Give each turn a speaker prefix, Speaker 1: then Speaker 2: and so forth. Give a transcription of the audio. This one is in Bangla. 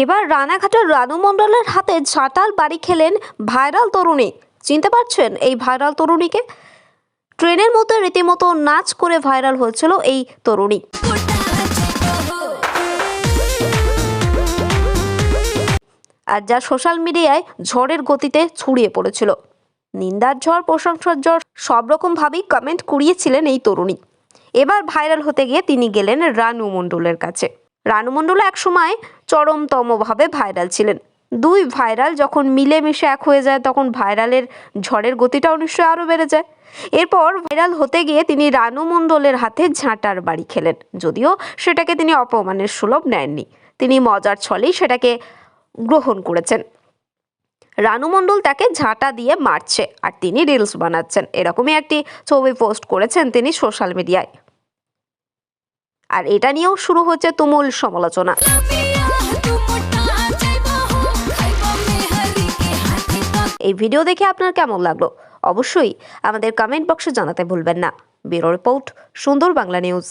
Speaker 1: এবার রানাঘাটের রানু মণ্ডলের হাতে ঝাঁটাল বাড়ি খেলেন ভাইরাল তরুণী। চিনতে পারছেন এই ভাইরাল তরুণীকে? ট্রেনের মধ্যে রীতিমতো নাচ করে ভাইরাল হয়েছিল এই তরুণী। আর যা সোশ্যাল মিডিয়ায় ঝড়ের গতিতে ছড়িয়ে পড়েছিল। নিন্দার ঝড়, প্রশংসার ঝড়, সব রকম ভাবেই কমেন্ট কুড়িয়েছিলেন এই তরুণী। এবার ভাইরাল হতে গিয়ে তিনি গেলেন রানু মণ্ডলের কাছে। রানু মণ্ডল এক সময় চরমতম ভাবে ভাইরাল ছিলেন। দুই ভাইরাল যখন মিলেমিশে এক হয়ে যায়, তখন ভাইরালের ঝড়ের গতিটাও নিশ্চয়ই আরো বেড়ে যায়। এরপর ভাইরাল হতে গিয়ে তিনি রানু মণ্ডলের হাতে ঝাঁটার বাড়ি খেলেন। যদিও সেটাকে তিনি অপমানের সুলভ নেননি, তিনি মজার ছলেই সেটাকে গ্রহণ করেছেন। রানু মণ্ডল তাকে ঝাঁটা দিয়ে মারছে আর তিনি রিলস বানাচ্ছেন, এরকমই একটি ছবি পোস্ট করেছেন তিনি সোশ্যাল মিডিয়ায়। আর এটা নিয়েও শুরু হচ্ছে তুমুল সমালোচনা। এই ভিডিও দেখে আপনার কেমন লাগলো অবশ্যই আমাদের কমেন্ট বক্সে জানাতে ভুলবেন না। ব্যুরো রিপোর্ট, সুন্দর বাংলা নিউজ।